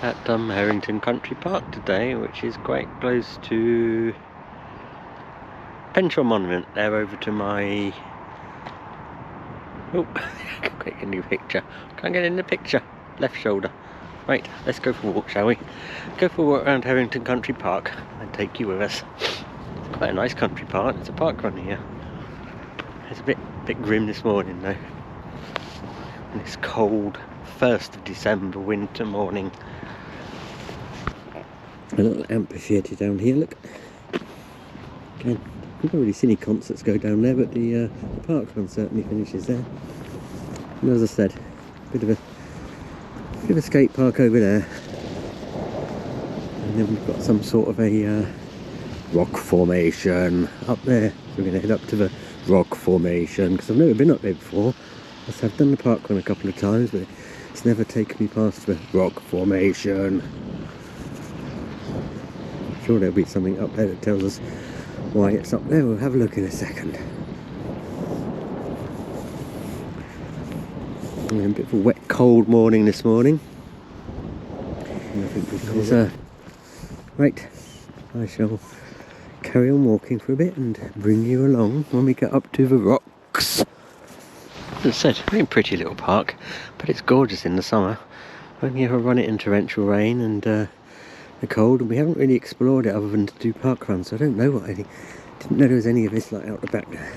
at Herrington Country Park today, which is quite close to Penshaw Monument. They're over to my... oh, quick, a new picture. Can't get in the picture. Left shoulder. Right, let's go for a walk, shall we? Go for a walk around Herrington Country Park and take you with us. It's quite a nice country park. It's a park run here. It's a bit grim this morning though. And it's cold, 1st of December, winter morning. A little amphitheatre down here, look. Again, we've not really seen any concerts go down there, but the park run certainly finishes there. And as I said, bit of a skate park over there. And then we've got some sort of a rock formation up there. So we're going to head up to the rock formation, because I've never been up there before. I've done the park run a couple of times, but it's never taken me past the rock formation. I'm sure there'll be something up there that tells us why it's up there. We'll have a look in a second. A bit of a wet, cold morning this morning. And I think because, right, I shall carry on walking for a bit and bring you along when we get up to the rocks. As I said, really pretty little park, but it's gorgeous in the summer. Only ever run it in torrential rain and the cold, and we haven't really explored it other than to do park runs, so I don't know what I think. Didn't know there was any of this like out the back there.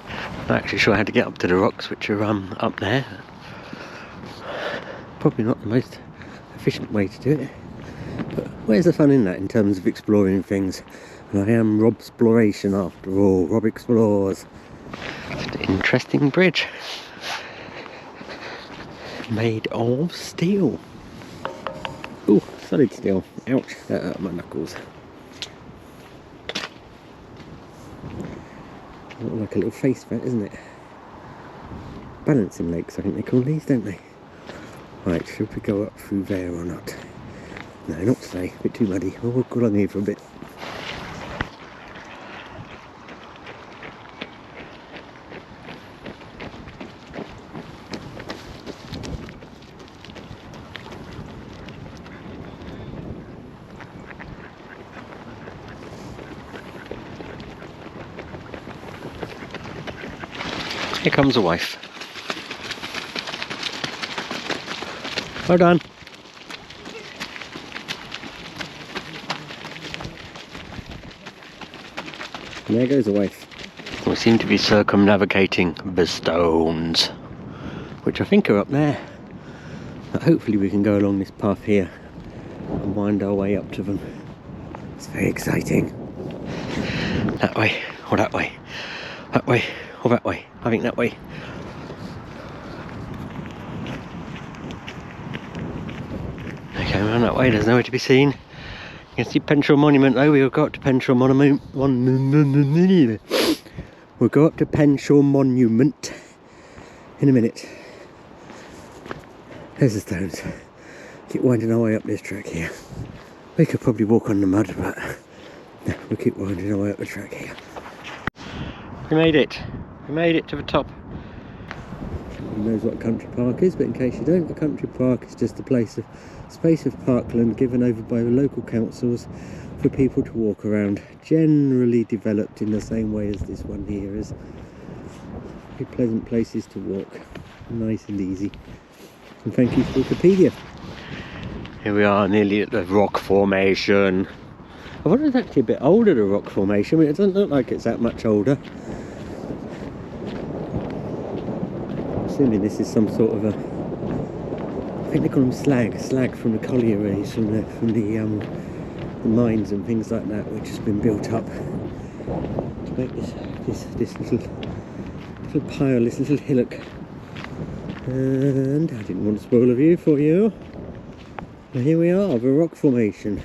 I'm not actually sure how to get up to the rocks, which are up there. Probably not the most efficient way to do it, but where's the fun in that in terms of exploring things? And I am Rob Exploration after all. Rob Explores. It's an interesting bridge. Made of steel. Oh, solid steel. Ouch, that hurt my knuckles. Look like a little face mat, isn't it? Balancing legs, I think they call these, don't they? Right, should we go up through there or not? No, not today. A bit too muddy. We'll walk along here for a bit. Here comes a wife. Well done. And there goes a wife. We seem to be circumnavigating the stones, which I think are up there. But hopefully we can go along this path here and wind our way up to them. It's very exciting. That way, or that way. That way, or that way. I think that way. Okay, around that way, there's nowhere to be seen. You can see Penshaw Monument though. We'll go up to Penshaw Monument. We'll go up to Penshaw Monument in a minute. There's the stones. Keep winding our way up this track here. We could probably walk on the mud, but no, we'll keep winding our way up the track here. We made it. We made it to the top. Everyone knows what a country park is, but in case you don't, a country park is just a space of parkland given over by the local councils for people to walk around, generally developed in the same way as this one here is. Very pleasant places to walk, nice and easy. And thank you to Wikipedia. Here we are, nearly at the rock formation. I wonder if it's actually a bit older, the rock formation. I mean, it doesn't look like it's that much older. Assuming this is some sort of a, I think they call them slag from the collieries, from the mines and things like that, which has been built up to make this little pile, this little hillock. And I didn't want to spoil a view for you. But here we are, the rock formation.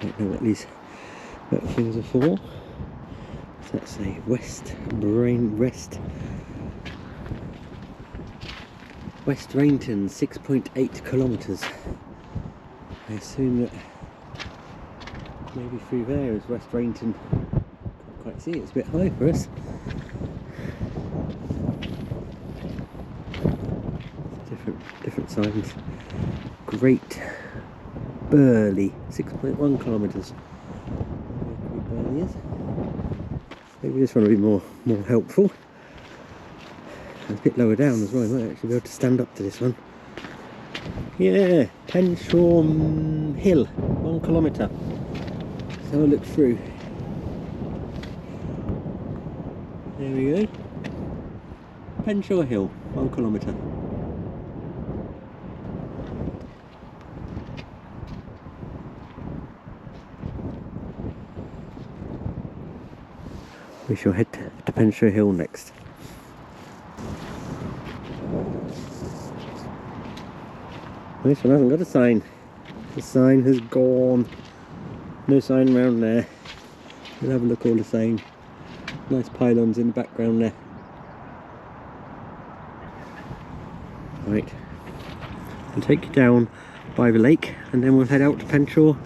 Quite know what these little things are for. So that's a West Herrington, 6.8 kilometres. I assume that maybe through there is West Herrington. Can't quite see it, it's a bit high for us. Different signs. Great Burley, 6.1 kilometres. Burley is. Maybe this one will be more helpful. It's a bit lower down as well. I might actually be able to stand up to this one. Yeah, Penshaw Hill, 1 kilometre. Let's have a look through. There we go. Penshaw Hill, 1 kilometre. We shall head to Penshaw Hill next. This one hasn't got a sign. The sign has gone. No sign around there. We'll have a look all the same. Nice pylons in the background there. Right. I'll take you down by the lake and then we'll head out to Penshaw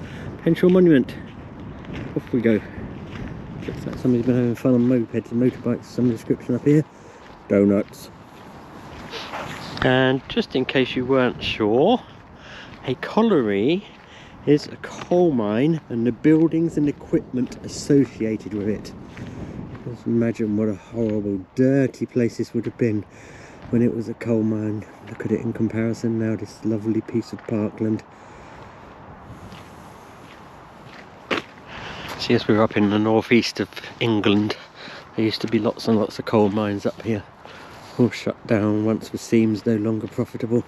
Monument. Off we go. Looks like somebody's been having fun on mopeds and motorbikes. Some description up here. Donuts. And just in case you weren't sure, a colliery is a coal mine and the buildings and equipment associated with it. Just imagine what a horrible, dirty place this would have been when it was a coal mine. Look at it in comparison now, this lovely piece of parkland. See, as we were up in the northeast of England, there used to be lots and lots of coal mines up here. All shut down once the seams no longer profitable.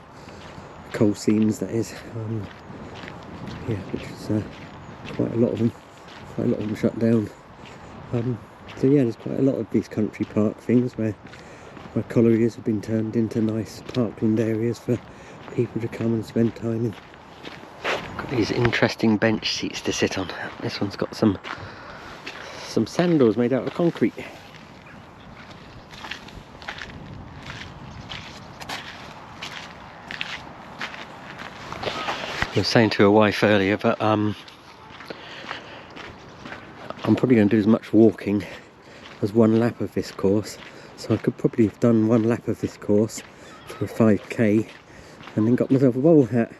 Coal seams, that is. Yeah, which is quite a lot of them. Quite a lot of them shut down. So yeah, there's quite a lot of these country park things where collieries have been turned into nice parkland areas for people to come and spend time in. Got these interesting bench seats to sit on. This one's got some sandals made out of concrete. I was saying to a wife earlier that I'm probably going to do as much walking as 1 lap of this course, so I could probably have done 1 lap of this course for a 5k and then got myself a bowler hat,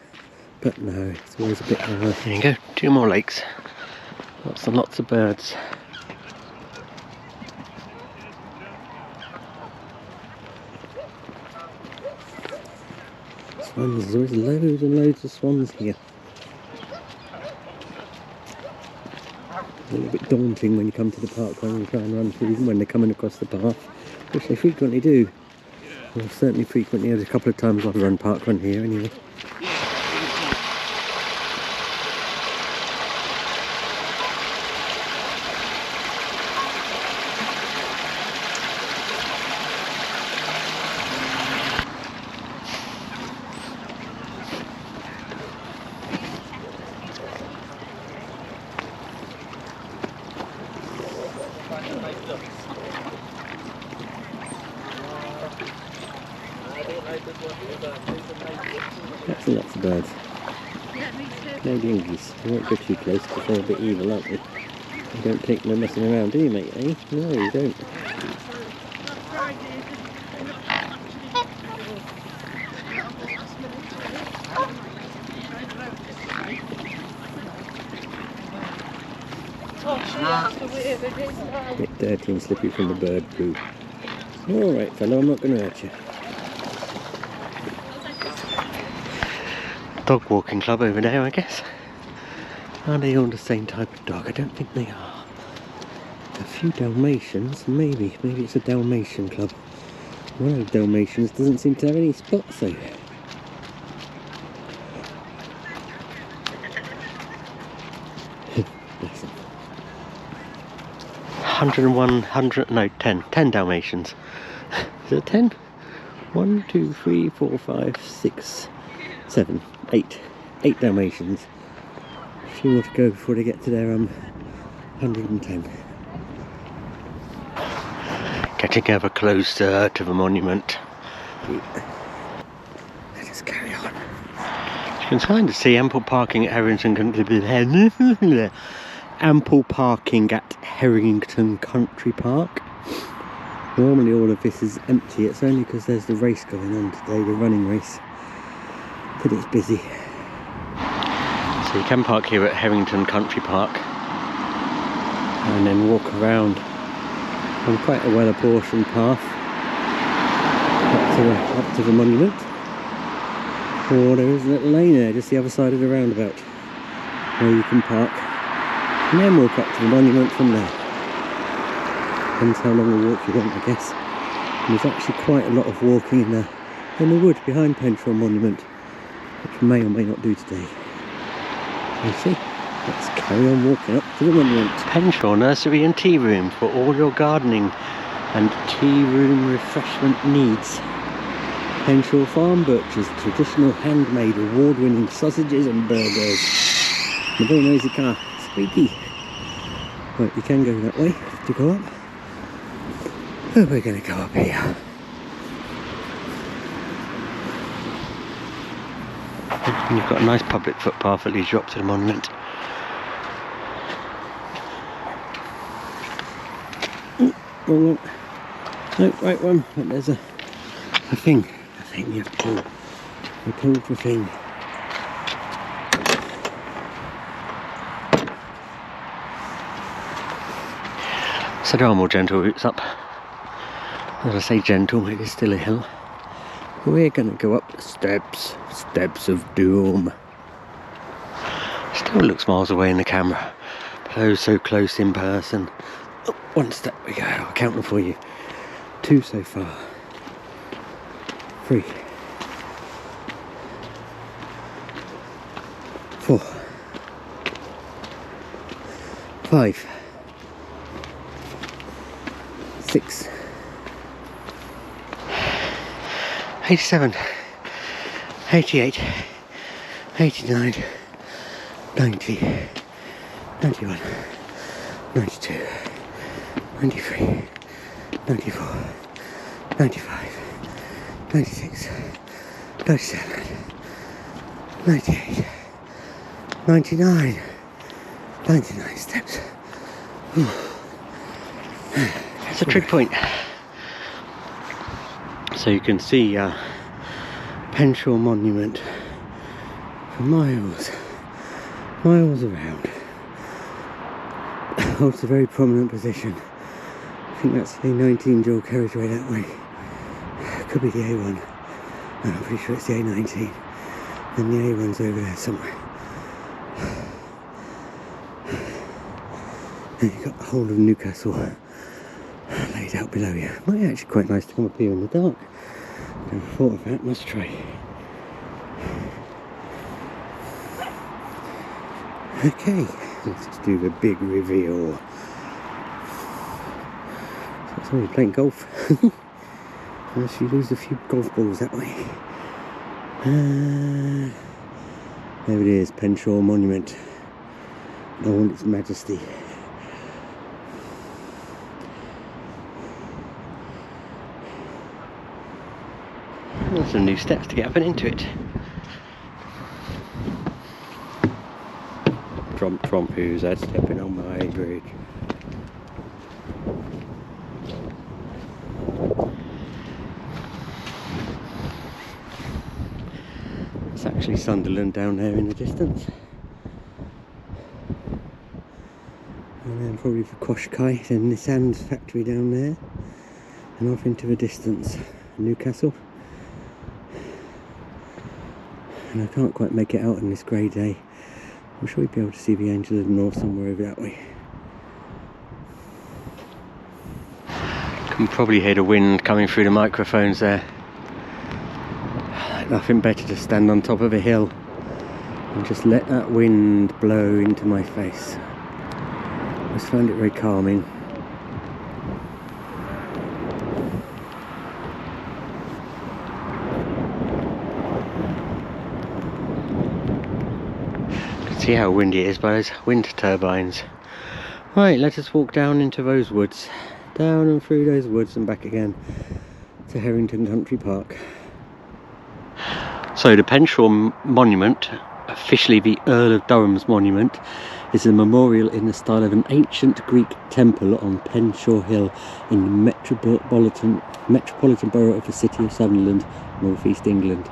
but no, it's always a bit hard. There you go, 2 more lakes, lots and lots of birds. Swans, there's always loads and loads of swans here. A little bit daunting when you come to the park run and try and run through them when they're coming across the path, which they frequently do. Well, certainly frequently, there's a couple of times I've run park run here anyway. Lots and lots of birds. Canadian geese. You won't go too close because they're a bit evil, aren't they? You don't take no messing around, do you, mate? Eh? No, you don't. A bit dirty and slippery from the bird poo. Alright fellow, I'm not going to hurt you. Dog walking club over there, I guess. Are they all the same type of dog? I don't think they are. A few Dalmatians, maybe it's a Dalmatian club. One of the Dalmatians doesn't seem to have any spots though. Bless them. 10 Dalmatians. Is it 10? 1, 2, 3, 4, 5, 6, 7, 8 Dalmatians. A few more to go before they get to their 110. Getting ever closer to the monument. Let us carry on. You can kind of see ample parking at Herrington ample parking at Herrington Country Park. Normally all of this is empty, it's only because there's the race going on today, the running race, that it's busy. So you can park here at Herrington Country Park and then walk around on quite a well apportioned path up to the monument. Or there is a little lane there just the other side of the roundabout where you can park and then walk up to the monument from there. Depends how long a walk you want, I guess. And there's actually quite a lot of walking in the wood behind Penshaw Monument, which we may or may not do today. You see, let's carry on walking up to the monument. Penshaw Nursery and Tea Room for all your gardening and tea room refreshment needs. Penshaw Farm Butchers, traditional handmade award-winning sausages and burgers. The very noisy car, squeaky. Right, you can go that way to go up. Oh, we're going to go up here. And you've got a nice public footpath that leads you up to the monument. Wrong one. No, right one. But there's a thing. You have to pull. You pull the thing. So there are more gentle routes up. As I say gentle, it is still a hill. We're going to go up the steps of doom. Still looks miles away in the camera, but oh so close in person. Oh, one step we go, I'll count them for you. 2 so far. 3. 4. 5. 6. 87. 88. 89. 90. 91. 92. 93. 94. 95. 96. 97. 98. 99. 99 steps. It's a trig point. So you can see Penshaw Monument for miles around. Holds a very prominent position. I think that's the A19 dual carriageway that way. Could be the A1. No, I'm pretty sure it's the A19. And the A1's over there somewhere. And you've got the whole of Newcastle laid out below you. Might be actually quite nice to come up here in the dark. Never thought of that, must try. Okay, let's do the big reveal. So it's always playing golf. Unless you lose a few golf balls that way. There it is, Penshaw Monument. All its majesty. There's some new steps to get up and into it. Tromp, who's that stepping on my bridge? It's actually Sunderland down there in the distance. And then probably for Koshkai, then Nissan's factory down there. And off into the distance, Newcastle. And I can't quite make it out on this grey day. I'm sure we'd be able to see the Angel of the North somewhere over that way. Can probably hear the wind coming through the microphones there. Like nothing better to stand on top of a hill and just let that wind blow into my face. I just found it very calming. See how windy it is by those wind turbines. Right, let us walk down into those woods. Down and through those woods and back again to Herrington Country Park. So the Penshaw Monument, officially the Earl of Durham's monument, It's a memorial in the style of an ancient Greek temple on Penshaw Hill in the metropolitan borough of the city of Sunderland, North East England.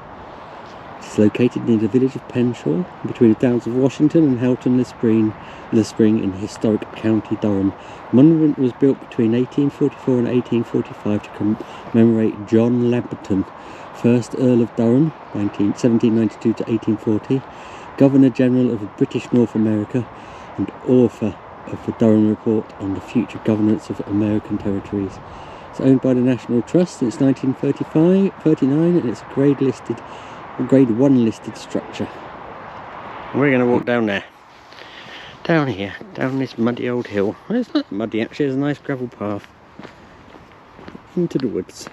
It's located near the village of Penshaw, between the towns of Washington and Herrington Spring in historic County Durham. The monument was built between 1844 and 1845 to commemorate John Lamberton, 1st Earl of Durham, 1792 to 1840, Governor General of British North America, and author of the Durham Report on the Future Governance of American Territories. It's owned by the National Trust since 1939, and it's a Grade 1 listed structure. And we're going to walk down there. Down here, down this muddy old hill. Well, it's not muddy actually, there's a nice gravel path into the woods.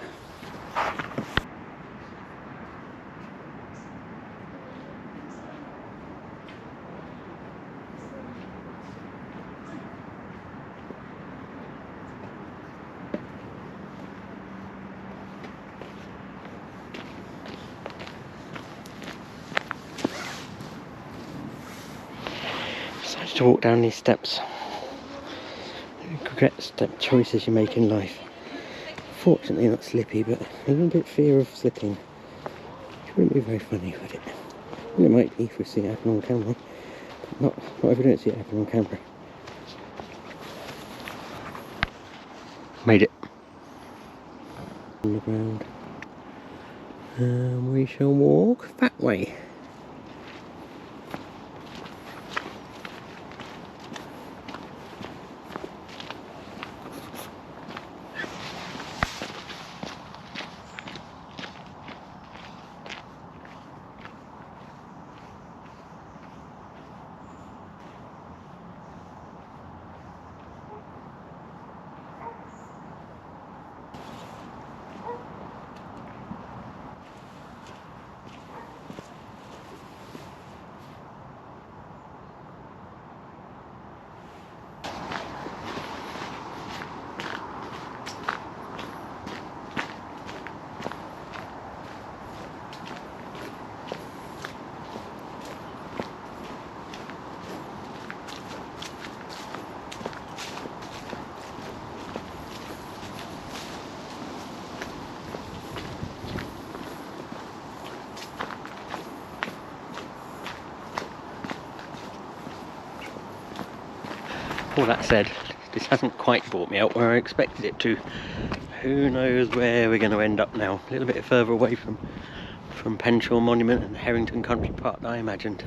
To walk down these steps. You regret step choices you make in life. Fortunately not slippy, but a little bit fear of slipping. Which wouldn't be very funny, would it? Well, it might be if we see it happen on camera, but not if we don't see it happen on camera. Made it. On the ground. And we shall walk that way. All that said, this hasn't quite brought me out where I expected it to. Who knows where we're going to end up now? A little bit further away from Penshaw Monument and the Herrington Country Park than I imagined.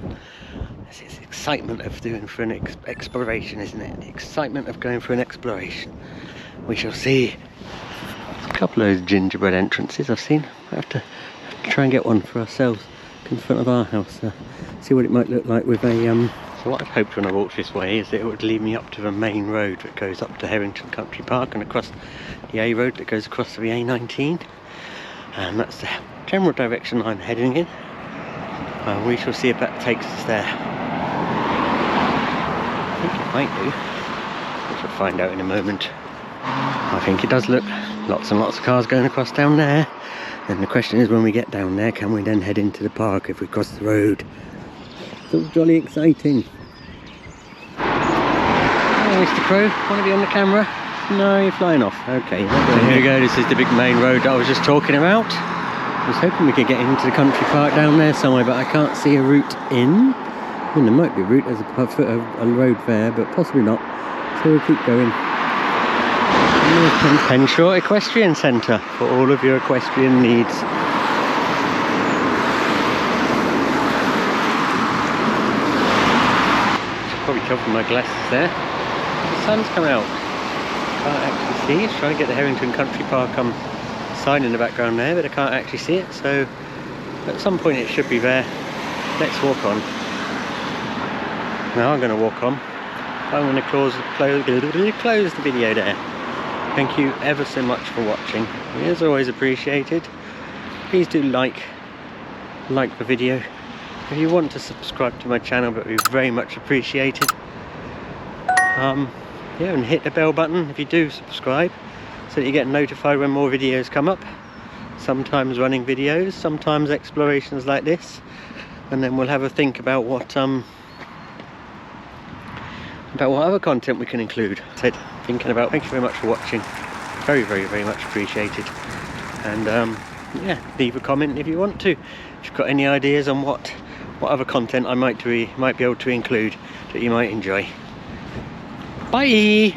It's this excitement of doing for an exploration, isn't it? The excitement of going for an exploration. We shall see. There's a couple of those gingerbread entrances I've seen. I have to try and get one for ourselves in front of our house. See what it might look like with a So what I'd hoped when I walked this way is that it would lead me up to the main road that goes up to Herrington Country Park and across the A road that goes across to the A19. And that's the general direction I'm heading in. We shall see if that takes us there. I think it might do. We shall find out in a moment. I think it does look lots and lots of cars going across down there. And the question is, when we get down there, can we then head into the park if we cross the road? It's all jolly exciting. Oh, Mr. Crow, want to be on the camera? No, you're flying off. Okay, so here we go. This is the big main road that I was just talking about. I was hoping we could get into the country park down there somewhere, but I can't see a route in. I mean, there might be a route, there's a road there, but possibly not. So we'll keep going. Penshaw Equestrian Centre for all of your equestrian needs. Should probably cover my glasses there. The sun's come out. Can't actually see. It's trying to get the Herrington Country Park sign in the background there, but I can't actually see it. So at some point it should be there. Let's walk on. Now I'm going to walk on. I'm going to close the video there. Thank you ever so much for watching. It is always appreciated. Please do like the video. If you want to subscribe to my channel, that would be very much appreciated. Yeah, and hit the bell button if you do subscribe, so that you get notified when more videos come up. Sometimes running videos, sometimes explorations like this, and then we'll have a think about what about what other content we can include. Said, thinking about. Thank you very much for watching. Very, very, very much appreciated. And yeah, leave a comment if you want to. If you've got any ideas on what other content I might be able to include that you might enjoy. Bye!